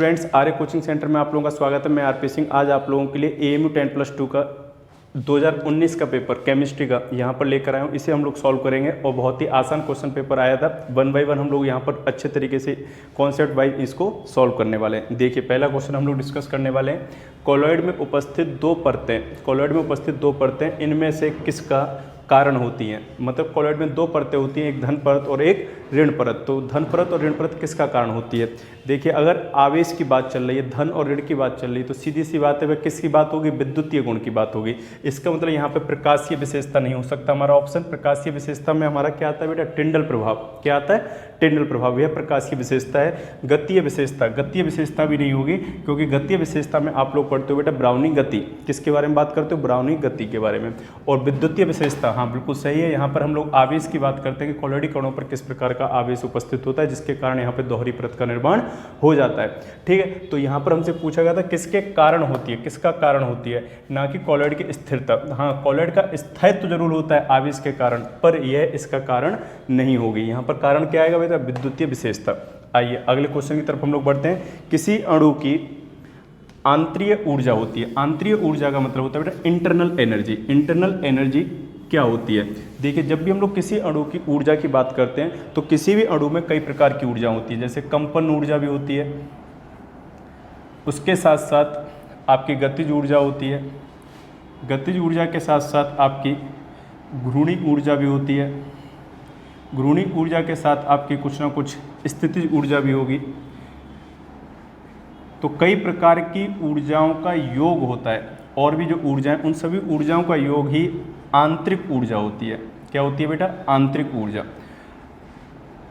Students, आर्य coaching centre में आप लोगों का स्वागत है। मैं आरपी सिंह। आज आप लोगों के लिए AMU 10+2 का 2019 का पेपर केमिस्ट्री का यहाँ पर लेकर आया हूँ। इसे हम लोग सॉल्व करेंगे और बहुत ही आसान क्वेश्चन पेपर आया था। 1 बाय 1 हम लोग यहाँ पर अच्छे तरीके से कॉन्सेप्ट वाइज इसको सॉल्व करने वाले हैं। देखिए, पहला क्वेश्चन हम लोग डिस्कस करने वाले हैं। कॉलॉइड में उपस्थित दो परतें इनमें से किसका कारण होती हैं। मतलब कॉलॉइड में दो परतें होती हैं, एक धन परत और एक ऋण परत। तो धन परत और ऋण परत किसका कारण होती है। देखिए, अगर आवेश की बात चल रही है, धन और ऋण की बात चल रही है, तो सीधी सी बात है वह किसकी बात होगी, विद्युतीय गुण की बात होगी। इसका मतलब यहाँ पे प्रकाशीय विशेषता नहीं हो सकता हमारा ऑप्शन। प्रकाशीय विशेषता में हमारा क्या आता है बेटा, टिंडल प्रभाव। क्या आता है, टिंडल प्रभाव। यह प्रकाशीय विशेषता है। गतीय विशेषता भी नहीं होगी, क्योंकि गतीय विशेषता में आप लोग पढ़ते हो बेटा ब्राउनी गति। किसके बारे में बात करते हो, ब्राउनी गति के बारे में। और विद्युतीय विशेषता, हाँ बिल्कुल सही है। यहाँ पर हम लोग आवेश की बात करते हैं कि कॉलॉइडिक कणों पर किस प्रकार का आवेश उपस्थित होता है, जिसके कारण यहाँ पे दोहरी परत का निर्माण हो जाता है। ठीक है, तो यहाँ पर हमसे पूछा गया था किसके कारण होती है, किसका कारण होती है, ना कि कॉलॉइड की स्थिरता। हाँ, कॉलॉइड का स्थायित्व जरूर होता है आवेश के कारण, पर यह इसका कारण नहीं होगी। यहाँ पर कारण क्या आएगा बेटा, विद्युतीय विशेषता। आइए अगले क्वेश्चन की तरफ हम लोग बढ़ते हैं। किसी अणु की आंतरिक ऊर्जा होती है। आंतरिक ऊर्जा का मतलब होता है बेटा इंटरनल एनर्जी। इंटरनल एनर्जी क्या होती है। देखिए, जब भी हम लोग किसी अणु की ऊर्जा की बात करते हैं तो किसी भी अणु में कई प्रकार की ऊर्जा होती है। जैसे कंपन ऊर्जा भी होती है, उसके साथ साथ आपकी गतिज ऊर्जा होती है, गतिज ऊर्जा के साथ साथ आपकी घूर्णी ऊर्जा भी होती है, घूर्णी ऊर्जा के साथ आपकी कुछ ना कुछ स्थितिज ऊर्जा भी होगी। तो कई प्रकार की ऊर्जाओं का योग होता है, और भी जो ऊर्जा है उन सभी ऊर्जाओं का योग ही आंतरिक ऊर्जा होती है। क्या होती है बेटा, आंतरिक ऊर्जा।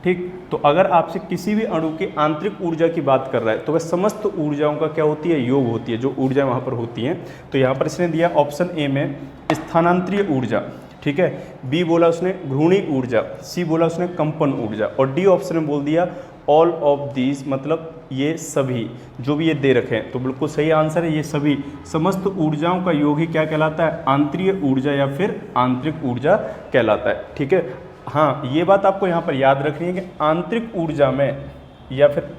ठीक, तो अगर आपसे किसी भी अणु की आंतरिक ऊर्जा की बात कर रहा है तो वह समस्त ऊर्जाओं का क्या होती है, योग होती है, जो ऊर्जा वहाँ पर होती हैं। तो यहाँ पर इसने दिया ऑप्शन ए में स्थानांतरिय ऊर्जा, ठीक है, बी बोला उसने घूर्णी ऊर्जा, सी बोला उसने कंपन ऊर्जा, और डी ऑप्शन में बोल दिया ऑल ऑफ दीज, मतलब ये सभी जो भी ये दे रखे हैं। तो बिल्कुल सही आंसर है, ये सभी समस्त ऊर्जाओं का योग ही क्या कहलाता है, आंतरिक ऊर्जा या फिर आंतरिक ऊर्जा कहलाता है। ठीक है, हाँ ये बात आपको यहाँ पर याद रखनी है कि आंतरिक ऊर्जा में या फिर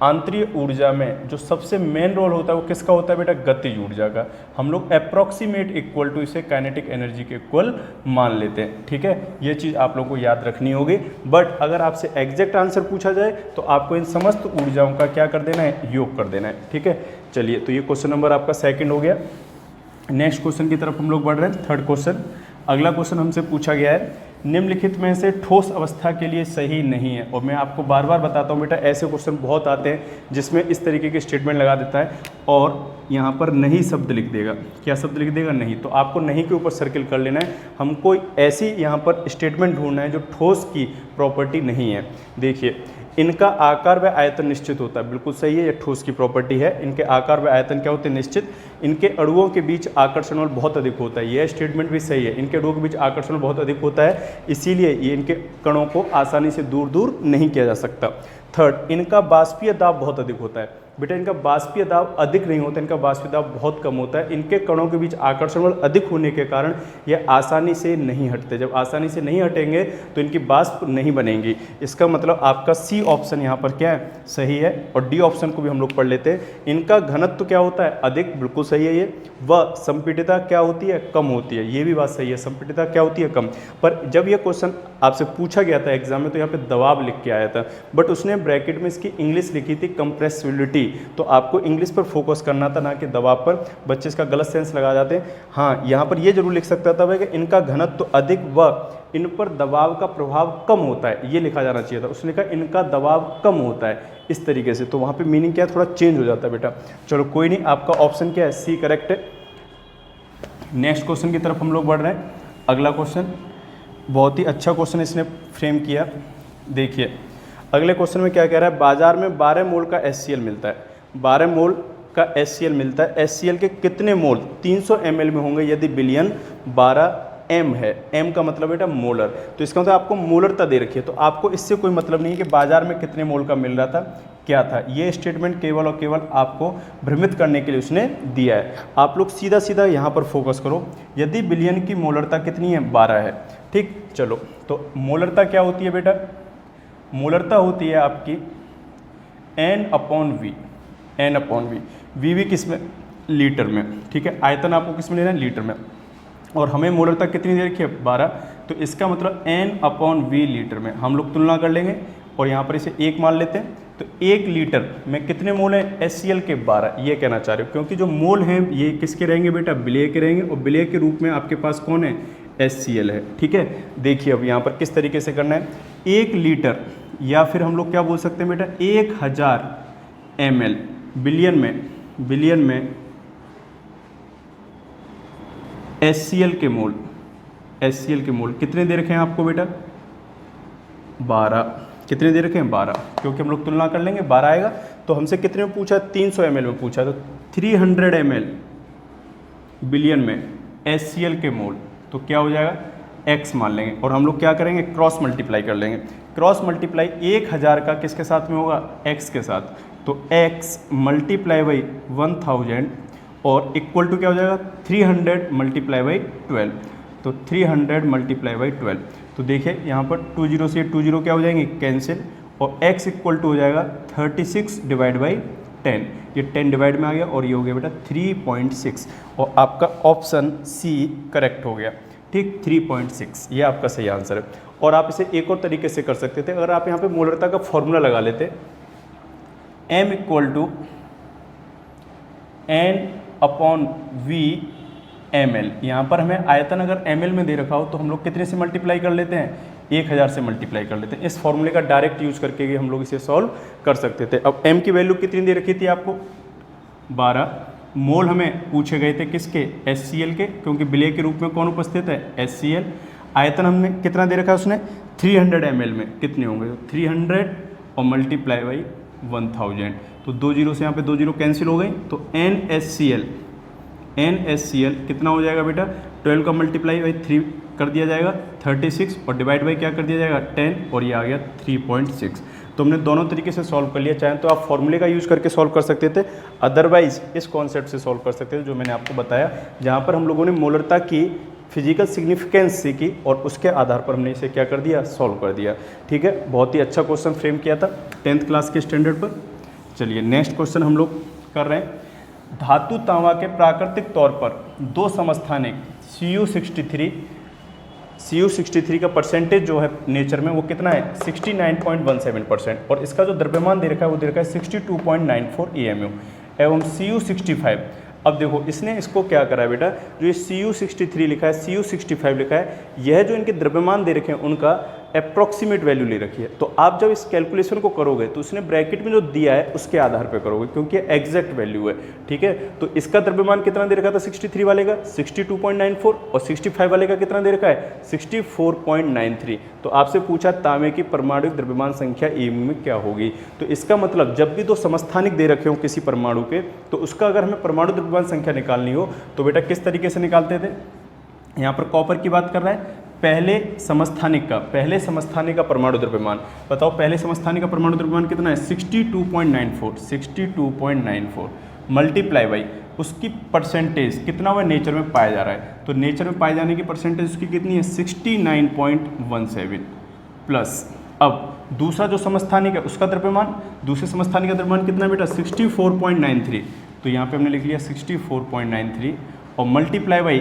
आंतरिक ऊर्जा में जो सबसे मेन रोल होता है वो किसका होता है बेटा, गतिज ऊर्जा का। हम लोग अप्रॉक्सीमेट इक्वल टू इसे काइनेटिक एनर्जी के इक्वल मान लेते हैं। ठीक है, ये चीज़ आप लोगों को याद रखनी होगी। बट अगर आपसे एग्जैक्ट आंसर पूछा जाए तो आपको इन समस्त ऊर्जाओं का क्या कर देना है, योग कर देना है। ठीक है, चलिए, तो ये क्वेश्चन नंबर आपका सेकंड हो गया। नेक्स्ट क्वेश्चन की तरफ हम लोग बढ़ रहे हैं, थर्ड क्वेश्चन। अगला क्वेश्चन हमसे पूछा गया है, निम्नलिखित में से ठोस अवस्था के लिए सही नहीं है। और मैं आपको बार बार बताता हूँ बेटा, ऐसे क्वेश्चन बहुत आते हैं जिसमें इस तरीके के स्टेटमेंट लगा देता है और यहाँ पर नहीं शब्द लिख देगा। क्या शब्द लिख देगा, नहीं। तो आपको नहीं के ऊपर सर्किल कर लेना है। हमको ऐसी यहाँ पर स्टेटमेंट ढूंढना है जो ठोस की प्रॉपर्टी नहीं है। देखिए, इनका आकार व आयतन निश्चित होता है, बिल्कुल सही है, ये ठोस की प्रॉपर्टी है। इनके आकार व आयतन क्या होते हैं, निश्चित। इनके अणुओं के बीच आकर्षण बल बहुत अधिक होता है, यह स्टेटमेंट भी सही है। इनके अणुओं के बीच आकर्षण बल बहुत अधिक होता है, इसीलिए ये इनके कणों को आसानी से दूर दूर नहीं किया जा सकता। थर्ड, इनका बाष्पीय दाब बहुत अधिक होता है। बेटा, इनका बाष्पीय दाब अधिक नहीं होता, इनका बाष्पीय दाब बहुत कम होता है। इनके कणों के बीच आकर्षण बल अधिक होने के कारण यह आसानी से नहीं हटते। जब आसानी से नहीं हटेंगे तो इनकी वाष्प नहीं बनेंगी। इसका मतलब आपका सी ऑप्शन यहाँ पर क्या है, सही है। और डी ऑप्शन को भी हम लोग पढ़ लेते हैं। इनका घनत्व तो क्या होता है, अधिक, बिल्कुल सही है ये। वह संपीडितता क्या होती है, कम होती है, ये भी बात सही है। संपीडितता क्या होती है, कम। पर जब यह क्वेश्चन आपसे पूछा गया था एग्जाम में तो यहाँ पे दबाव लिख के आया था, बट उसने ब्रैकेट में इसकी इंग्लिश लिखी थी कंप्रेसिबिलिटी। तो आपको इंग्लिश पर फोकस करना था, ना कि दबाव पर। बच्चे इसका गलत सेंस लगा जाते हैं। हाँ, यहाँ पर ये जरूर लिख सकता था भाई कि इनका घनत्व तो अधिक व इन पर दबाव का प्रभाव कम होता है, ये लिखा जाना चाहिए था। उसने कहा इनका दबाव कम होता है, इस तरीके से। तो वहाँ पे मीनिंग क्या है, थोड़ा चेंज हो जाता है बेटा। चलो कोई नहीं, आपका ऑप्शन क्या है, सी करेक्ट है। नेक्स्ट क्वेश्चन की तरफ हम लोग बढ़ रहे हैं। अगला क्वेश्चन बहुत ही अच्छा क्वेश्चन इसने फ्रेम किया। देखिए, अगले क्वेश्चन में क्या कह रहा है, बाजार में 12 मोल का HCl मिलता है। 12 मोल का HCl मिलता है। HCl के कितने मोल 300 ml में होंगे यदि विलयन 12 m है। m का मतलब बेटा मोलर। तो इसका मतलब आपको मोलरता दे रखी है, तो आपको इससे कोई मतलब नहीं है कि बाजार में कितने मोल का मिल रहा था, क्या था। ये स्टेटमेंट केवल और केवल आपको भ्रमित करने के लिए उसने दिया है। आप लोग सीधा सीधा यहाँ पर फोकस करो। यदि विलयन की मोलरता कितनी है, 12 है। ठीक, चलो, तो मोलरता क्या होती है बेटा, मोलरता होती है आपकी N/V। N upon we, we भी किस में, लीटर में, ठीक है। आयतन आपको किस में लेना है, लीटर में, और हमें मोलरता कितनी दे रखी है, 12, तो इसका मतलब एन अपॉन वी लीटर में। हम लोग तुलना कर लेंगे और यहाँ पर इसे 1 मान लेते हैं, तो 1 लीटर में कितने मोल हैं, HCl के 12, ये कहना चाह रहे हो, क्योंकि जो मोल हैं ये किसके रहेंगे बेटा, विलेय के रहेंगे, और विलेय के रूप में आपके पास कौन है, HCl है, ठीक है। देखिए अब यहाँ पर किस तरीके से करना है, 1 लीटर या फिर हम लोग क्या बोल सकते हैं बेटा, 1000 ml, बिलियन में HCl के मोल, HCl के मोल कितने दे रखे हैं आपको बेटा, 12, कितने दे रखे हैं, 12, क्योंकि हम लोग तुलना कर लेंगे 12 आएगा। तो हमसे कितने में पूछा, 300 ml में पूछा, तो 300 ml बिलियन में HCl के मोल, तो क्या हो जाएगा, x मान लेंगे, और हम लोग क्या करेंगे, क्रॉस मल्टीप्लाई कर लेंगे। क्रॉस मल्टीप्लाई 1000 का किसके साथ में होगा, x के साथ, तो x मल्टीप्लाई बाई 1000 और इक्वल टू क्या हो जाएगा, 300 मल्टीप्लाई बाई 12, तो 300 मल्टीप्लाई बाई 12। तो देखिए यहाँ पर 20 से 20 क्या हो जाएंगे, कैंसिल, और x इक्वल टू हो जाएगा 36 डिवाइड बाई 10, ये 10 डिवाइड में आ गया, और ये हो गया बेटा 3.6, और आपका ऑप्शन सी करेक्ट हो गया, ठीक, 3.6 ये आपका सही आंसर है। और आप इसे एक और तरीके से कर सकते थे, अगर आप यहाँ पे मोलरता का फॉर्मूला लगा लेते, m equal to n upon V ml, यहाँ पर हमें आयतन अगर ml में दे रखा हो तो हम लोग कितने से मल्टीप्लाई कर लेते हैं, 1000 से मल्टीप्लाई कर लेते हैं। इस फॉर्मूले का डायरेक्ट यूज करके भी हम लोग इसे सॉल्व कर सकते थे। अब m की वैल्यू कितनी दे रखी थी आपको, 12, मोल हमें पूछे गए थे किसके, HCl के, क्योंकि विलेय के रूप में कौन उपस्थित है, HCl। आयतन हमने कितना दे रखा है उसने, 300 ml में कितने होंगे, तो 300 और मल्टीप्लाई बाई 1000, तो 2 जीरो से यहाँ पे 2 जीरो कैंसिल हो गई, तो NaCl कितना हो जाएगा बेटा, 12 का मल्टीप्लाई बाई 3 कर दिया जाएगा 36, और डिवाइड बाई क्या कर दिया जाएगा 10, और ये आ गया 3.6। तो हमने दोनों तरीके से सॉल्व कर लिया, चाहे तो आप फॉर्मूले का यूज़ करके सॉल्व कर सकते थे, अदरवाइज इस कॉन्सेप्ट से सॉल्व कर सकते थे जो मैंने आपको बताया, जहाँ पर हम लोगों ने मोलरता की फिजिकल सिग्निफिकेंस सीखी और उसके आधार पर हमने इसे क्या कर दिया, सॉल्व कर दिया, ठीक है। बहुत ही अच्छा क्वेश्चन फ्रेम किया था 10th क्लास के स्टैंडर्ड पर। चलिए नेक्स्ट क्वेश्चन हम लोग कर रहे हैं, धातु तांबा के प्राकृतिक तौर पर 2 समस्थानिक Cu63 का परसेंटेज जो है नेचर में वो कितना है, 69.17%, और इसका जो द्रव्यमान दे रखा है वो दे रखा है 62.94 EMU, एवं Cu65। अब देखो इसने इसको क्या करा है बेटा, जो ये Cu63 लिखा है, Cu65 लिखा है, यह जो इनके द्रव्यमान दे रखे हैं उनका अप्रॉक्सीमेट वैल्यू ले रखी है। तो आप जब इस कैलकुलेशन को करोगे तो उसने ब्रैकेट में जो दिया है उसके आधार पे करोगे, क्योंकि एग्जैक्ट वैल्यू है, ठीक है। तो इसका द्रव्यमान कितना दे रखा था 63 वाले का 62.94, और 65 वाले का कितना दे रखा है 64.93। तो आपसे पूछा तांबे की परमाणु द्रव्यमान संख्या EMU में क्या होगी। तो इसका मतलब जब भी 2 समस्थानिक दे रखे हो किसी परमाणु के, तो उसका अगर हमें परमाणु द्रव्यमान संख्या निकालनी हो तो बेटा किस तरीके से निकालते थे। यहाँ पर कॉपर की बात कर रहा है, पहले समस्थानिक का परमाणु द्रव्यमान बताओ, पहले समस्थानिक का परमाणु द्रव्यमान कितना है 62.94 मल्टीप्लाई बाई उसकी परसेंटेज कितना हुआ नेचर में पाया जा रहा है, तो नेचर में पाए जाने की परसेंटेज उसकी कितनी है 69.17 प्लस, अब दूसरा जो समस्थानिक है उसका द्रव्यमान, दूसरे समस्थानिक का द्रव्यमान कितना बेटा 64.93, तो यहाँ पे हमने लिख लिया 64.93 और मल्टीप्लाई बाई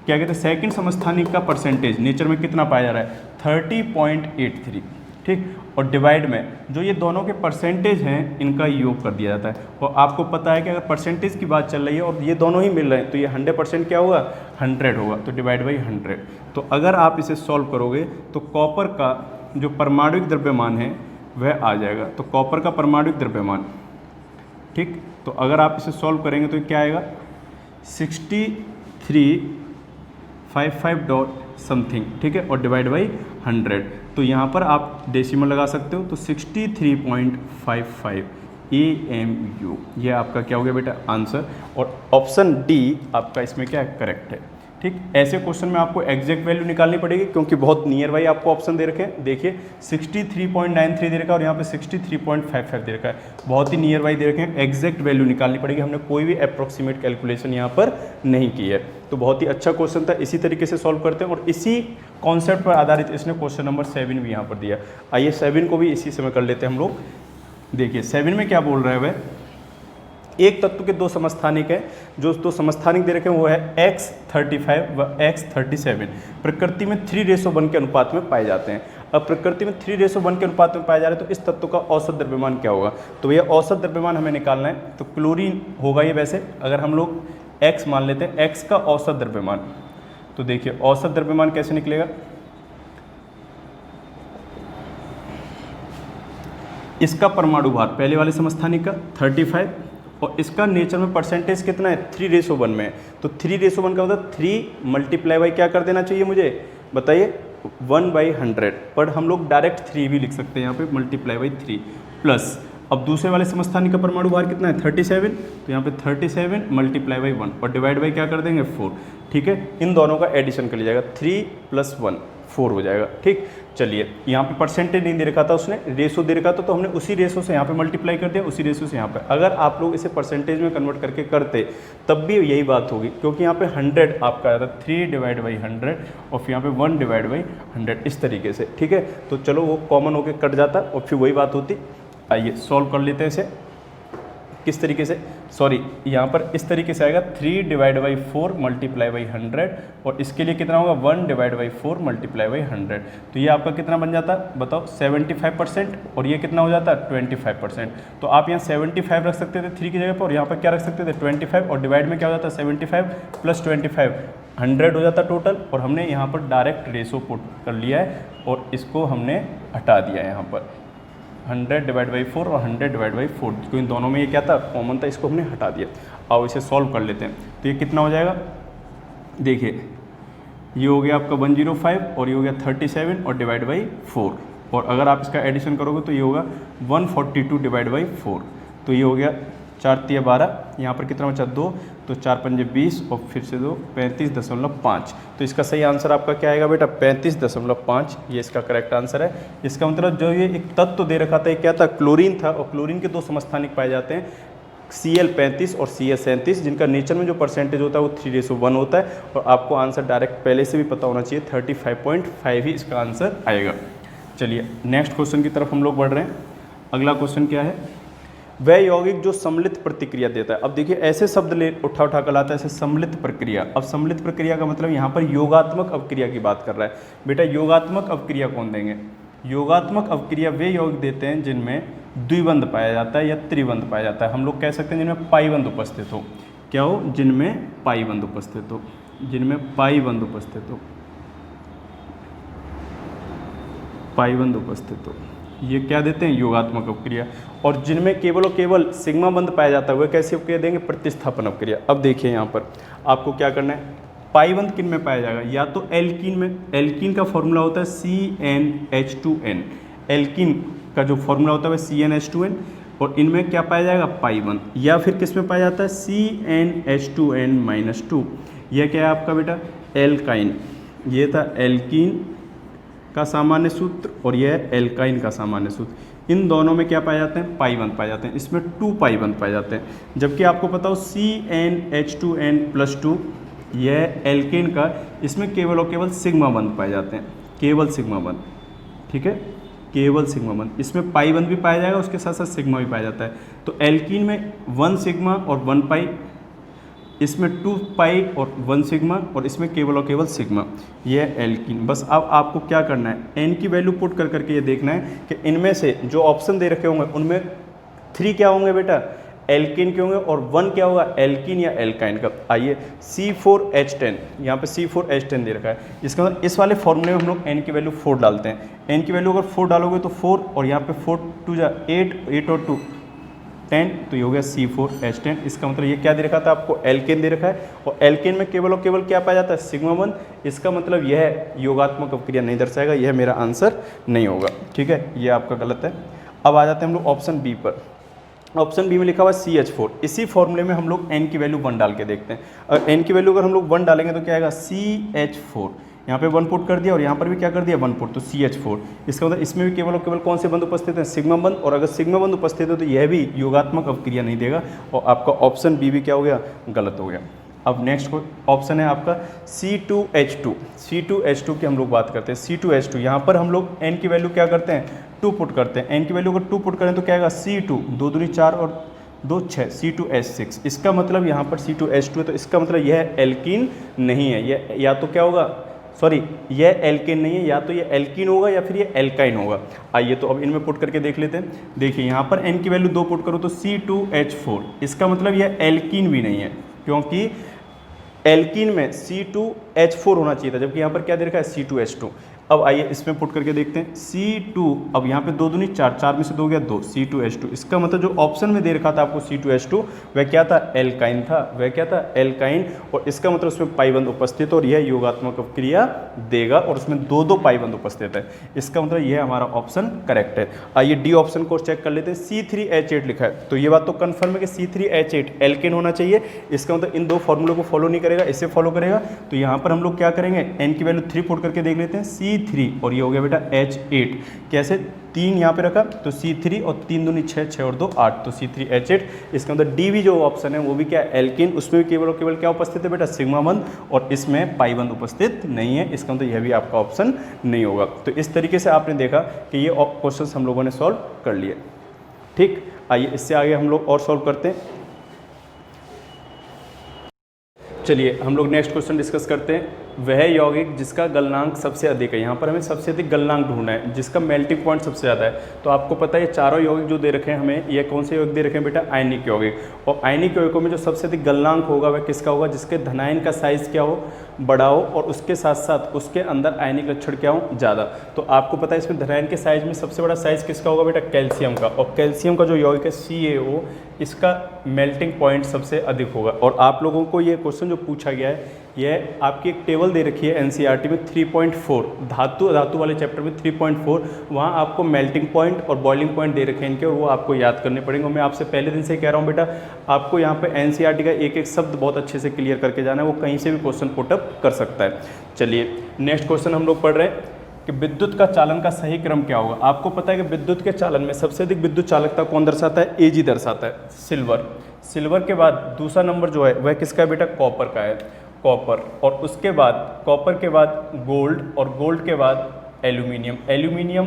क्या कहते हैं सेकंड समस्थानिक का परसेंटेज नेचर में कितना पाया जा रहा है 30.83, ठीक, और डिवाइड में जो ये दोनों के परसेंटेज हैं इनका योग कर दिया जाता है। और आपको पता है कि अगर परसेंटेज की बात चल रही है और ये दोनों ही मिल रहे हैं तो ये 100% क्या होगा 100 होगा, तो डिवाइड बाई 100। तो अगर आप इसे सॉल्व करोगे तो कॉपर का जो परमाणुक द्रव्यमान है वह आ जाएगा, तो कॉपर का परमाणुक द्रव्यमान, ठीक, तो अगर आप इसे सॉल्व करेंगे तो क्या आएगा 6355 डॉट समथिंग, ठीक है, और डिवाइड बाई 100। तो यहाँ पर आप डेसिमल लगा सकते हो, तो 63.55 AMU ये आपका क्या हो गया बेटा आंसर, और ऑप्शन डी आपका इसमें क्या है करेक्ट है, ठीक। ऐसे क्वेश्चन में आपको एग्जैक्ट वैल्यू निकालनी पड़ेगी क्योंकि बहुत नियर बाई आपको ऑप्शन दे रखे हैं। देखिए 63.93 दे रखा है और यहाँ पे 63.55 दे रखा है, बहुत ही नियर बाई दे रखे हैं, एग्जैक्ट वैल्यू निकालनी पड़ेगी। हमने कोई भी अप्रॉक्सीमेट कैलकुलेशन यहाँ पर नहीं की है। तो बहुत ही अच्छा क्वेश्चन था, इसी तरीके से सॉल्व करते हैं और इसी कॉन्सेप्ट पर आधारित इसने क्वेश्चन नंबर 7 भी यहाँ पर दिया। आइए 7 को भी इसी समय कर लेते हैं हम लोग। देखिए 7 में क्या बोल रहा है वह, एक तत्व के दो समस्थानिक हैं, जो दो समस्थानिक दे रखे हैं वो है X35 व X37, प्रकृति में 3:1 के अनुपात में पाए जाते हैं। अब प्रकृति में 3:1 के अनुपात में पाए जा रहे हैं तो इस तत्व का औसत द्रव्यमान क्या होगा, तो ये औसत द्रव्यमान हमें निकालना है। तो क्लोरीन होगा ये, वैसे अगर हम लोग X मान लेते हैं, X का औसत द्रव्यमान, तो देखिए औसत द्रव्यमान कैसे निकलेगा, इसका परमाणु भार पहले वाले समस्थानिक का 35 और इसका नेचर में परसेंटेज कितना है 3:1 में है। तो 3:1 का मतलब 3 मल्टीप्लाई बाई क्या कर देना चाहिए मुझे बताइए 1/100, पर हम लोग डायरेक्ट 3 भी लिख सकते हैं यहाँ पे मल्टीप्लाई बाई 3 प्लस। अब दूसरे वाले समस्थानिक का परमाणु भार कितना है 37, तो यहाँ पे 37 मल्टीप्लाई बाई 1 और डिवाइड बाई क्या कर देंगे 4। ठीक है, इन दोनों का एडिशन कर लिया जाएगा, 3 + 1 4 हो जाएगा। ठीक, चलिए यहाँ पे परसेंटेज नहीं दे रखा था उसने, रेशो दे रखा था, तो हमने उसी रेशो से यहाँ पे मल्टीप्लाई कर दिया, उसी रेशो से यहाँ पे। अगर आप लोग इसे परसेंटेज में कन्वर्ट करके करते तब भी यही बात होगी, क्योंकि यहाँ पे 100 आपका आया था 3/100 और फिर यहाँ पे 1/100 इस तरीके से। ठीक है, तो चलो वो कॉमन होकर कट जाता और फिर वही बात होती। आइए सॉल्व कर लेते हैं इसे, किस तरीके से, सॉरी यहाँ पर इस तरीके से आएगा 3/4 मल्टीप्लाई बाई 100 और इसके लिए कितना होगा 1/4 मल्टीप्लाई बाई 100। तो ये आपका कितना बन जाता है बताओ 75% और ये कितना हो जाता है 25%। तो आप यहाँ 75 रख सकते थे 3 की जगह पर और यहाँ पर क्या रख सकते थे 25 और डिवाइड में क्या हो जाता है 75 + 25 100 हो जाता टोटल। और हमने यहाँ पर डायरेक्ट रेशो पुट कर लिया है और इसको हमने हटा दिया है यहाँ पर 100/4 और 100/4, क्योंकि इन दोनों में ये क्या था कॉमन था, इसको हमने हटा दिया। अब इसे सॉल्व कर लेते हैं, तो ये कितना हो जाएगा देखिए, ये हो गया आपका 105 और ये हो गया 37 और डिवाइड बाई 4 और अगर आप इसका एडिशन करोगे तो ये होगा 142/4। तो ये हो गया 4 × 12, यहाँ पर कितना बचा 2, तो 4 × 5 = 20 और फिर से 2 35.5। तो इसका सही आंसर आपका क्या आएगा बेटा 35.5, ये इसका करेक्ट आंसर है। इसका मतलब जो ये एक तत्व दे रखा था ये क्या था क्लोरीन था और क्लोरीन के दो समस्थानिक पाए जाते हैं Cl35 और Cs37, जिनका नेचर में जो परसेंटेज होता है वो 3:1 होता है और आपको आंसर डायरेक्ट पहले से भी पता होना चाहिए 35.5 ही इसका आंसर आएगा। चलिए नेक्स्ट क्वेश्चन की तरफ हम लोग बढ़ रहे हैं। अगला क्वेश्चन क्या है, वह यौगिक जो सम्मिलित प्रतिक्रिया देता है। अब देखिए ऐसे शब्द ले उठा कर लाता है ऐसे सम्मिलित प्रक्रिया। अब सम्मिलित प्रक्रिया का मतलब यहाँ पर योगात्मक अवक्रिया की बात कर रहा है। बेटा योगात्मक अवक्रिया कौन देंगे, योगात्मक अवक्रिया वे यौगिक देते हैं जिनमें द्विबंध पाया जाता है या त्रिबंध पाया जाता है। हम लोग कह सकते हैं जिनमें पाईबंध उपस्थित हो, क्या हो, जिनमें पाईबंध उपस्थित हो, जिनमें पाईबंध उपस्थित हो, पाईबंध उपस्थित हो, ये क्या देते हैं योगात्मक अवक्रिया। और जिनमें केवल और केवल सिग्मा बंध पाया जाता है वह कैसी अवक्रिया देंगे, प्रतिस्थापन अवक्रिया। अब देखिए यहाँ पर आपको क्या करना है, पाईबंध किन में पाया जाएगा, या तो एल्कीन में, एल्कीन का फॉर्मूला होता है CnH2n, एल्कीन का जो फॉर्मूला होता है वह CnH2n और इनमें क्या पाया जाएगा पाईबंध। या फिर किस में पाया जाता है CnH2n-2, यह क्या है आपका बेटा एल्काइन, ये था एल्कीन का सामान्य सूत्र और यह है एल्काइन का सामान्य सूत्र। इन दोनों में क्या पाए जाते हैं पाईबंध पाए जाते हैं, इसमें 2 पाईबंध पाए जाते हैं। जबकि आपको पता हो CnH2n+2 यह एल्केन का, इसमें केवल और केवल सिग्मा बंध पाए जाते हैं, केवल सिग्मा बंध। ठीक है, केवल सिग्मा बंध, इसमें पाईबंध भी पाया जाएगा उसके साथ साथ सिग्मा भी पाया जाता है। तो एल्कीन में 1 सिग्मा और 1 पाई, इसमें 2 पाई और 1 सिग्मा और इसमें केवल और केवल सिग्मा, ये है एल्कीन। बस अब आपको क्या करना है एन की वैल्यू पुट कर करके ये देखना है कि इनमें से जो ऑप्शन दे रखे होंगे उनमें 3 क्या होंगे बेटा एल्कीन के होंगे और 1 क्या होगा एल्कीन या एल्काइन का। आइए C4H10, यहाँ पे C4H10 दे रखा है, इसका मतलब इस वाले फॉर्मूले में हम लोग n की वैल्यू 4 डालते हैं। n की वैल्यू अगर 4 डालोगे तो 4 और यहाँ पे 4 2 जा 8 और 2 10, तो ये हो गया C4H10। इसका मतलब ये क्या दे रखा था आपको एल्केन दे रखा है और एल्केन में केवल और केवल क्या पाया जाता है सिग्मा बंध। इसका मतलब यह योगात्मक अवक्रिया नहीं दर्शाएगा, यह मेरा आंसर नहीं होगा। ठीक है, ये आपका गलत है। अब आ जाते हैं हम लोग ऑप्शन बी पर। ऑप्शन बी में लिखा हुआ CH4, इसी फॉर्मूले में हम लोग n की वैल्यू 1 डाल के देखते हैं। और n की वैल्यू अगर हम लोग 1 डालेंगे तो क्या आएगा CH4, यहाँ पे 1 पुट कर दिया और यहाँ पर भी क्या कर दिया 1 पुट, तो CH4। इसका मतलब इसमें भी केवल और केवल कौन से बंध उपस्थित हैं सिग्मा बंध, और अगर सिग्मा बंध उपस्थित है तो यह भी योगात्मक अवक्रिया नहीं देगा और आपका ऑप्शन बी भी क्या हो गया गलत हो गया। अब नेक्स्ट ऑप्शन है आपका C2H2। C2H2 की हम लोग बात करते हैं। C2H2 यहाँ पर हम लोग n की वैल्यू क्या करते हैं 2 पुट करते हैं। n की वैल्यू अगर 2 पुट करें तो क्या आएगा C2, 2 दूनी 4 और 2 6 C2H6। इसका मतलब यहाँ पर C2H2 है, तो इसका मतलब यह एल्कीन नहीं है, यह या तो क्या होगा, सॉरी यह एल्केन नहीं है, या तो ये एल्कीन होगा या फिर ये एल्काइन होगा। आइए तो अब इनमें पुट करके देख लेते हैं। देखिए यहाँ पर n की वैल्यू 2 पुट करो तो C2H4, इसका मतलब यह एल्कीन भी नहीं है, क्योंकि एल्कीन में C2H4 होना चाहिए था, जबकि यहाँ पर क्या दे रखा है C2H2। अब आइए इसमें पुट करके देखते हैं C2, अब यहाँ पे 2 दूनी 4, 4 में से 2 गया 2, C2H2। इसका मतलब जो ऑप्शन में दे रखा था आपको C2H2 वह क्या था, एल्काइन था, वह क्या था, एल्काइन। और इसका मतलब उसमें पाइबंद उपस्थित और यह योगात्मक क्रिया देगा, और उसमें 2 पाइबंद उपस्थित है। इसका मतलब यह हमारा ऑप्शन करेक्ट है। आइए डी ऑप्शन को चेक कर लेते हैं। C3H8 लिखा है, तो ये बात तो कन्फर्म है कि C3H8 एल्केन होना चाहिए। इसका मतलब इन 2 फॉर्मूलों को फॉलो नहीं करेगा, इसे फॉलो करेगा। तो यहाँ पर हम लोग क्या करेंगे, n की वैल्यू 3 पुट करके देख लेते हैं, C3 और ये हो गया बेटा H8। कैसे, 3 यहाँ पे रखा तो C3 और 3 दूनी 6, 6 और 2 8, तो C3H8। इसका मतलब डी भी जो ऑप्शन है वो भी क्या है, एल्किन, उसमें भी केवल और केवल क्या उपस्थित है बेटा, सिग्मा बंध, और इसमें पाई बंध उपस्थित नहीं है। इसका मतलब यह भी आपका ऑप्शन नहीं होगा। तो इस तरीके से आपने देखा कि ये क्वेश्चन हम लोगों ने सॉल्व कर लिए। ठीक, आइए इससे आगे हम लोग और सॉल्व करते हैं। चलिए हम लोग नेक्स्ट क्वेश्चन डिस्कस करते हैं। वह यौगिक जिसका गलनांक सबसे अधिक है, यहाँ पर हमें सबसे अधिक गलनांक ढूंढना है, जिसका मेल्टिंग पॉइंट सबसे ज़्यादा है। तो आपको पता है ये चारों यौगिक जो दे रखे हैं हमें, ये कौन से यौगिक दे रखे हैं बेटा, आयनिक यौगिक। और आयनिक यौगिकों में जो सबसे अधिक गलनांक होगा वह किसका होगा, जिसके धनायन का साइज क्या हो, बड़ा हो, और उसके साथ साथ उसके अंदर आयनिक लक्षण क्या हो, ज़्यादा। तो आपको पता है इसमें धनायन के साइज में सबसे बड़ा साइज किसका होगा बेटा, कैल्शियम का। और कैल्शियम का जो यौगिक है CaO, इसका मेल्टिंग पॉइंट सबसे अधिक होगा। और आप लोगों को ये क्वेश्चन जो पूछा गया है, यह आपकी एक टेबल दे रखी है NCERT में 3.4, धातु वाले चैप्टर में 3.4, वहाँ आपको मेल्टिंग पॉइंट और बॉइलिंग पॉइंट दे रखे हैं इनके, और वो आपको याद करने पड़ेंगे। मैं आपसे पहले दिन से कह रहा हूँ बेटा, आपको यहाँ पे NCERT का एक एक शब्द बहुत अच्छे से क्लियर करके जाना है, वो कहीं से भी क्वेश्चन पुटअप कर सकता है। चलिए नेक्स्ट क्वेश्चन हम लोग पढ़ रहे हैं कि विद्युत का चालन का सही क्रम क्या होगा। आपको पता है कि विद्युत के चालन में सबसे अधिक विद्युत चालकता कौन दर्शाता है, Ag दर्शाता है, सिल्वर। सिल्वर के बाद दूसरा नंबर जो है वह किसका है बेटा, कॉपर का है, कॉपर। और उसके बाद कॉपर के बाद गोल्ड, और गोल्ड के बाद एल्यूमिनियम। एल्यूमिनियम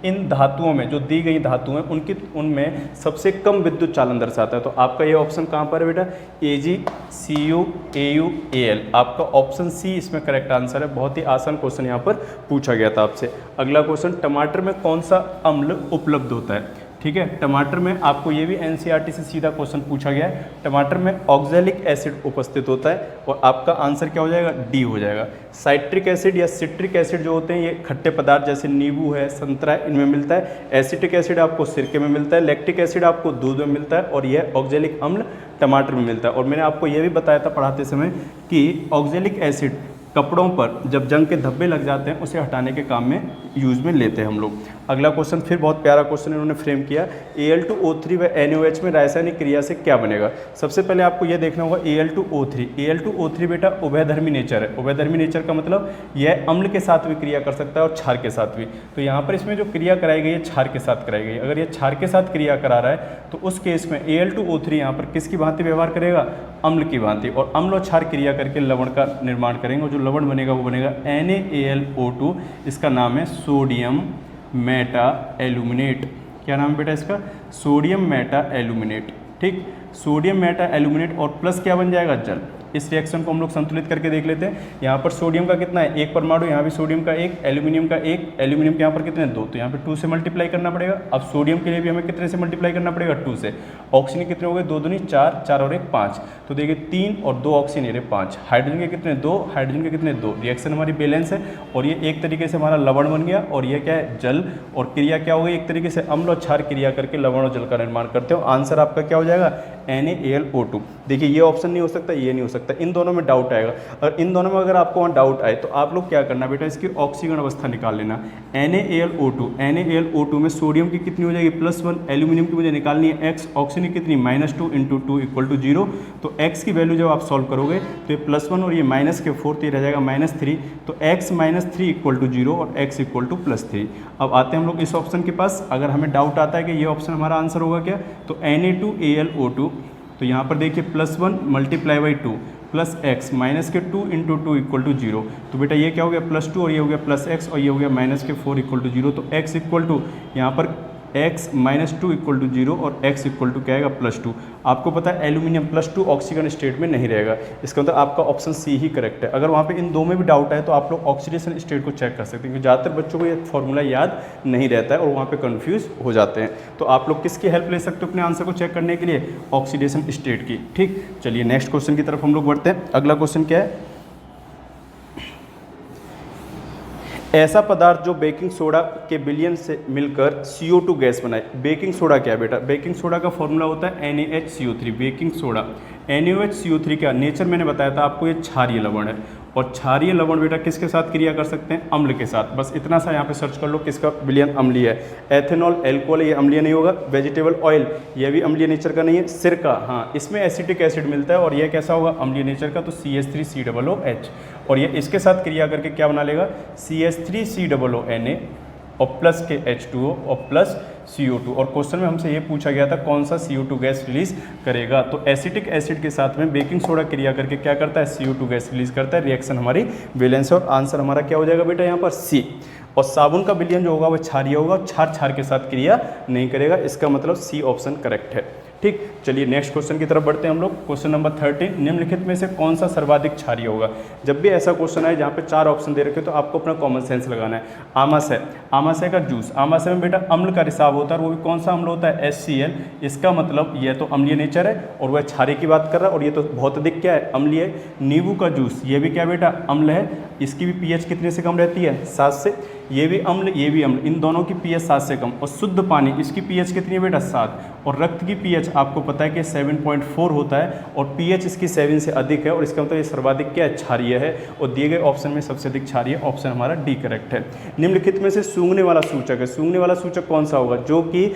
इन धातुओं में, जो दी गई धातु हैं उनमें सबसे कम विद्युत चालन दर्शाता है। तो आपका ये ऑप्शन कहाँ पर है बेटा, Ag, Cu, Au, Al। आपका ऑप्शन सी इसमें करेक्ट आंसर है। बहुत ही आसान क्वेश्चन यहाँ पर पूछा गया था आपसे। अगला क्वेश्चन, टमाटर में कौन सा अम्ल उपलब्ध होता है। ठीक है, टमाटर में आपको ये भी NCERT से सीधा क्वेश्चन पूछा गया है। टमाटर में ऑक्जेलिक एसिड उपस्थित होता है, और आपका आंसर क्या हो जाएगा, डी हो जाएगा। साइट्रिक एसिड या सिट्रिक एसिड जो होते हैं ये खट्टे पदार्थ जैसे नींबू है, संतरा है, इनमें मिलता है। एसिटिक एसिड आपको सिरके में मिलता है, लैक्टिक एसिड आपको दूध में मिलता है, और यह ऑक्जेलिक अम्ल टमाटर में मिलता है। और मैंने आपको ये भी बताया था पढ़ाते समय कि ऑक्जेलिक एसिड कपड़ों पर जब जंग के धब्बे लग जाते हैं उसे हटाने के काम में यूज़ में लेते हैं हम लोग। अगला क्वेश्चन फिर बहुत प्यारा क्वेश्चन इन्होंने फ्रेम किया, Al2O3 व NaOH में रासायनिक क्रिया से क्या बनेगा। सबसे पहले आपको यह देखना होगा Al2O3। Al2O3 बेटा उभयधर्मी नेचर है। उभयधर्मी नेचर का मतलब यह अम्ल के साथ भी क्रिया कर सकता है और क्षार के साथ भी। तो यहाँ पर इसमें जो क्रिया कराई गई है क्षार के साथ कराई गई है। अगर ये क्षार के साथ क्रिया करा रहा है तो उस केस में Al2O3 यहाँ पर किसकी भांति व्यवहार करेगा, अम्ल की भांति, और अम्ल और क्षार क्रिया करके लवण का निर्माण करेंगे, और जो लवण बनेगा वो बनेगा NaAlO2। इसका नाम है सोडियम मेटा एल्यूमिनेट। क्या नाम है बेटा इसका, सोडियम मेटा एल्यूमिनेट। ठीक, सोडियम मेटा एल्यूमिनेट और प्लस क्या बन जाएगा, जल। इस रिएक्शन को हम लोग संतुलित करके देख लेते हैं। यहाँ पर सोडियम का कितना है, 1 परमाणु, यहाँ भी सोडियम का 1, एल्यूमिनियम का 1, एल्यूमिनियम के यहाँ पर कितने 2, तो यहाँ पे 2 से मल्टीप्लाई करना पड़ेगा। अब सोडियम के लिए भी हमें कितने से मल्टीप्लाई करना पड़ेगा, 2 से। ऑक्सीजन कितने हो गए, 2 दूनी 4, 4 और 1 5, तो देखिए 3 और 2 ऑक्सीजन ये 5। हाइड्रोजन के कितने 2, हाइड्रोजन के कितने 2। रिएक्शन हमारी बैलेंस है, और ये एक तरीके से हमारा लवण बन गया, और ये क्या है, जल। और क्रिया क्या हो गई, एक तरीके से अम्ल और क्षार क्रिया करके लवण और जल का निर्माण करते हो। आंसर आपका क्या हो जाएगा, NaAlO2। देखिए ये ऑप्शन नहीं हो सकता, ये नहीं हो सकता, इन दोनों में डाउट आएगा। और इन दोनों में अगर आपको वहाँ डाउट आए तो आप लोग क्या करना बेटा, इसकी ऑक्सीजन अवस्था निकाल लेना। NaAlO2, NaAlO2 में सोडियम की कितनी हो जाएगी, +1, एल्यूमिनियम की मुझे निकालनी है x, ऑक्सीजन की कितनी, -2 × 2 = 0। तो x की वैल्यू जब आप सॉल्व करोगे तो ये +1 और ये माइनस के 4, तो ये रह जाएगा -3। तो x - 3 = 0 और x = +3। अब आते हैं हम लोग इस ऑप्शन के पास। अगर हमें डाउट आता है कि ये ऑप्शन हमारा आंसर होगा क्या, तो Na2AlO2, तो यहाँ पर देखिए +1 × 2 प्लस x माइनस के 2 × 2 = 0। तो बेटा ये क्या हो गया, +2, और ये हो गया +x, और ये हो गया -4 = 0। तो x इक्वल टू यहाँ पर x -2 इक्वल टू 0 और x इक्वल टू क्या आएगा +2। आपको पता है एल्यूमिनियम +2 ऑक्सीजन स्टेट में नहीं रहेगा, इसका मतलब आपका ऑप्शन सी ही करेक्ट है। अगर वहाँ पे इन दो में भी डाउट है तो आप लोग ऑक्सीडेशन स्टेट को चेक कर सकते हैं, क्योंकि ज़्यादातर बच्चों को ये फॉर्मूला याद नहीं रहता है और वहाँ पे कंफ्यूज हो जाते हैं। तो आप लोग किसकी हेल्प ले सकते हो अपने आंसर को चेक करने के लिए? ऑक्सीडेशन स्टेट की। ठीक, चलिए नेक्स्ट क्वेश्चन की तरफ हम लोग बढ़ते हैं। अगला क्वेश्चन क्या है? ऐसा पदार्थ जो बेकिंग सोडा के विलयन से मिलकर CO2 गैस बनाए। बेकिंग सोडा क्या है बेटा? बेकिंग सोडा का फॉर्मूला होता है NaHCO3। Baking soda NaOH CO3 का नेचर मैंने बताया था आपको, ये क्षारीय लवण है। और क्षारीय लवण बेटा किसके साथ क्रिया कर सकते हैं? अम्ल के साथ। बस इतना सा यहाँ पे सर्च कर लो किसका विलयन अम्लीय है। एथेनॉल, एल्कोहल ये अम्लीय नहीं होगा। वेजिटेबल ऑयल ये भी अम्लीय नेचर का नहीं है। सिरका, हाँ इसमें एसिटिक एसिड मिलता है और यह कैसा होगा? अम्लीय नेचर का, तो CH3COOH। और ये इसके साथ क्रिया करके क्या बना लेगा? CH3COONA और प्लस के H2O और प्लस CO2। और क्वेश्चन में हमसे ये पूछा गया था कौन सा CO2 गैस रिलीज करेगा, तो एसिटिक एसिड के साथ में बेकिंग सोडा क्रिया करके क्या करता है? CO2 गैस रिलीज करता है। रिएक्शन हमारी वैलेंस है और आंसर हमारा क्या हो जाएगा बेटा यहाँ पर? C। और साबुन का विलयन जो होगा वह क्षारीय होगा, क्षार के साथ क्रिया नहीं करेगा, इसका मतलब C ऑप्शन करेक्ट है। ठीक, चलिए नेक्स्ट क्वेश्चन की तरफ बढ़ते हैं हम लोग। क्वेश्चन नंबर 13, निम्नलिखित में से कौन सा सर्वाधिक क्षारीय होगा? जब भी ऐसा क्वेश्चन आए जहाँ पे 4 ऑप्शन दे रखे तो आपको अपना कॉमन सेंस लगाना है। आमाशय, आमाशय का जूस, आमाशय में बेटा अम्ल का रिसाव होता है और वो भी कौन सा अम्ल होता है? HCl। इसका मतलब यह तो अम्लीय नेचर है और वह क्षारीय की बात कर रहा है और ये तो बहुत अधिक क्या है? अम्लीय है। नींबू का जूस ये भी क्या बेटा? अम्ल है। इसकी भी pH कितने से कम रहती है? 7 से। ये भी अम्ल, ये भी अम्ल, इन दोनों की pH 7 से कम। और शुद्ध पानी इसकी pH कितनी है बेटा? 7। और रक्त की pH आपको पता है कि 7.4 होता है और pH इसकी 7 से अधिक है और इसका मतलब ये सर्वाधिक क्या है? क्षारीय है। और दिए गए ऑप्शन में सबसे अधिक क्षारीय ऑप्शन हमारा डी करेक्ट है। निम्नलिखित में से सूंघने वाला सूचक है। सूंघने वाला सूचक कौन सा होगा? जो कि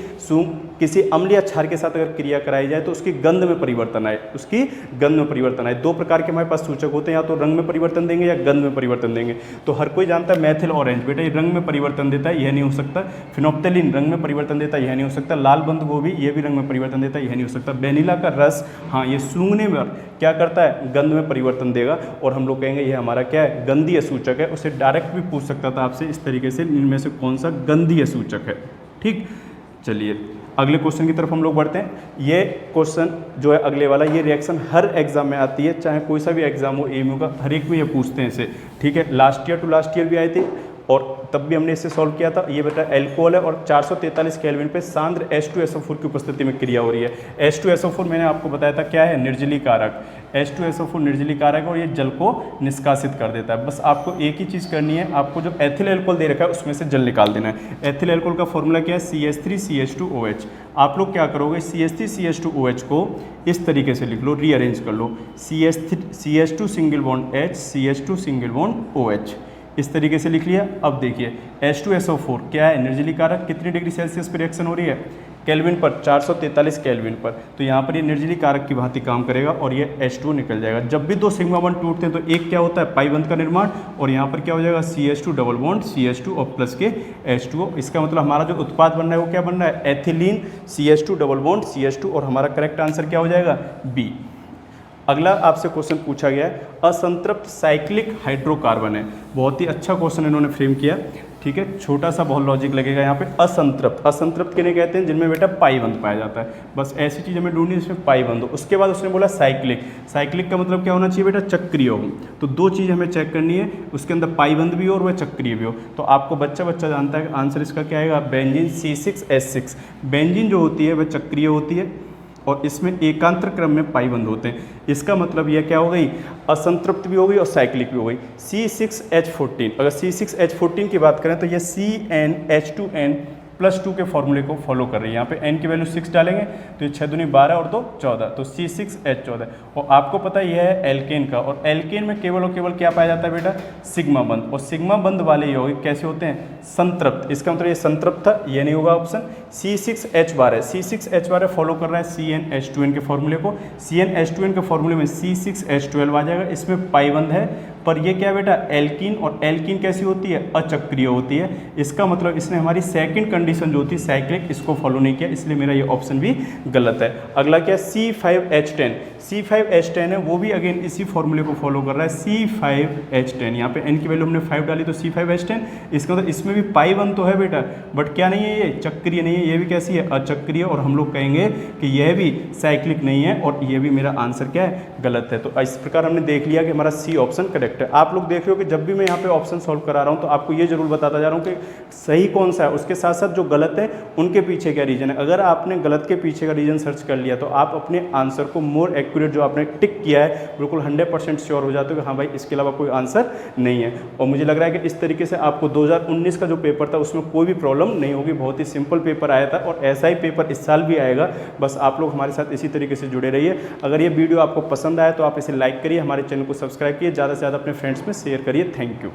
किसी अम्ल या क्षार के साथ अगर क्रिया कराई जाए तो उसकी गंध में परिवर्तन आए, उसकी गंध में परिवर्तन आए। 2 प्रकार के हमारे पास सूचक होते हैं, या तो रंग में परिवर्तन देंगे या गंध में परिवर्तन देंगे। तो हर कोई जानता है मेथिल ऑरेंज बेटा ये रंग में परिवर्तन देता है, यह नहीं हो सकता। फिनोप्टेलिन रंग में परिवर्तन देता है, यह नहीं हो सकता। लाल बंद गोभी ये भी रंग में परिवर्तन देता है, यह नहीं हो सकता। वेनिला का रस, हाँ ये सूंघने में क्या करता है? गंध में परिवर्तन देगा और हम लोग कहेंगे ये हमारा क्या है? गंधीय सूचक है। उसे डायरेक्ट भी पूछ सकता था आपसे इस तरीके से, इनमें से कौन सा गंधीय सूचक है। ठीक, चलिए अगले क्वेश्चन की तरफ हम लोग बढ़ते हैं। ये क्वेश्चन जो है अगले वाला, ये रिएक्शन हर एग्जाम में आती है, चाहे कोई सा भी एग्जाम हो एमयू का, हर एक में ये पूछते हैं इसे। ठीक है, लास्ट ईयर भी आई थी और तब भी हमने इसे सॉल्व किया था। ये बेटा एल्कोहल है और 443 केल्विन पे सांद्र H2SO4 की उपस्थिति में क्रिया हो रही है। H2SO4 मैंने आपको बताया था क्या है? निर्जलीकारक। H2SO4 निर्जलीकारक है और ये जल को निष्कासित कर देता है। बस आपको एक ही चीज़ करनी है, आपको जो एथिल एल्कोहल दे रखा है उसमें से जल निकाल देना है। एथिल एल्कोहल का फॉर्मूला क्या है? CH3CH2OH। आप लोग क्या करोगे? CH3CH2OH को इस तरीके से लिख लो, रीअरेंज कर लो। CH2 single bond H, CH2 single bond OH, इस तरीके से लिख लिया। अब देखिए H2SO4 क्या है? निर्जलीकारक। कितनी डिग्री सेल्सियस पर रिएक्शन हो रही है? केल्विन पर, 443 केल्विन पर। तो यहाँ पर ये निर्जलीकारक की भांति काम करेगा और ये H2 निकल जाएगा। जब भी 2 सिग्मा बॉन्ड टूटते हैं तो एक क्या होता है? पाई बंध का निर्माण, और यहाँ पर क्या हो जाएगा? CH2 डबल बॉन्ड CH2 और प्लस के H2O। इसका मतलब हमारा जो उत्पाद बन रहा है वो क्या बन रहा है? Ethylene CH2 double bond CH2। और हमारा करेक्ट आंसर क्या हो जाएगा? बी। अगला आपसे क्वेश्चन पूछा गया है, असंतृप्त साइक्लिक हाइड्रोकार्बन है। बहुत ही अच्छा क्वेश्चन इन्होंने फ्रेम किया। ठीक है, छोटा सा बहुत लॉजिक लगेगा यहाँ पे। असंतृप्त, असंतृप्त किन्हें कहते हैं? जिनमें बेटा पाई बंध पाया जाता है। बस ऐसी चीज़ हमें ढूंढनी जिसमें पाई बंध हो। उसके बाद उसने बोला साइक्लिक। साइक्लिक का मतलब क्या होना चाहिए बेटा? चक्रीय हो। तो 2 चीज़ हमें चेक करनी है, उसके अंदर पाई बंध भी हो और वह चक्रीय भी हो। तो आपको बच्चा जानता है आंसर इसका क्या आएगा? Benzene C6H6। बेंजीन जो होती है वह चक्रीय होती है और इसमें एकांतर क्रम में पाई बंध होते हैं। इसका मतलब यह क्या हो गई? असंतृप्त भी हो गई और साइक्लिक भी हो गई। C6H14, अगर C6H14 की बात करें तो यह CnH2n+2 के फॉर्मूले को फॉलो कर रही है। यहाँ पे n की वैल्यू 6 डालेंगे तो ये 6 दूनी 12 और 2 14, तो C6H14। और आपको पता है यह है एल्केन का, और एल्केन में केवल और केवल क्या पाया जाता है बेटा? सिग्मा बंध। और सिग्मा बंध वाले यौगिक कैसे होते हैं? संतृप्त। इसका मतलब ये संतृप्त था, ये नहीं होगा ऑप्शन। C6H12 है, C6H12 फॉलो कर रहा है CnH2n के फॉर्मूले को। CnH2n के फॉर्मूले में C6H12 आ जाएगा। इसमें पाई बंध है, पर ये क्या है बेटा, एल्कीन, और एल्कीन कैसी होती है, अचक्रीय होती है। इसका मतलब इसने हमारी सेकंड कंडीशन जो होती है साइक्लिक, इसको फॉलो नहीं किया, इसलिए मेरा ये ऑप्शन भी गलत है। अगला क्या है, C5H10। C5H10 है, वो भी अगेन इसी फॉर्मूले को फॉलो कर रहा है, C5H10। यहाँ पे n की वैल्यू हमने 5 डाली तो C5H10। इसका मतलब इसमें भी पाई 1 तो है बेटा, बट क्या नहीं है, ये चक्रीय नहीं है, ये भी कैसी है, अचक्रीय, और हम लोग कहेंगे कि यह भी साइक्लिक नहीं है, और ये भी मेरा आंसर क्या है, गलत है। तो इस प्रकार हमने देख लिया कि हमारा सी ऑप्शन करेक्ट है। आप लोग देख रहे हो कि जब भी मैं यहाँ पे ऑप्शन सॉल्व करा रहा हूँ तो आपको ये जरूर बताता जा रहा हूँ कि सही कौन सा है, उसके साथ साथ जो गलत है उनके पीछे क्या रीजन है। अगर आपने गलत के पीछे का रीजन सर्च कर लिया तो आप अपने आंसर को मोर एक्यूरेट जो आपने टिक किया है बिल्कुल 100% श्योर हो जाते हो कि हाँ भाई इसके अलावा कोई आंसर नहीं है। और मुझे लग रहा है कि इस तरीके से आपको 2019 का जो पेपर था उसमें कोई भी प्रॉब्लम नहीं होगी, बहुत ही सिंपल पेपर आया था, और ऐसा ही पेपर इस साल भी आएगा। बस आप लोग हमारे साथ इसी तरीके से जुड़े रहिए। अगर ये वीडियो आपको पसंद आया तो आप इसे लाइक करिए, हमारे चैनल को सब्सक्राइब किए, ज़्यादा से ज़्यादा अपने फ्रेंड्स में शेयर करिए। Thank you.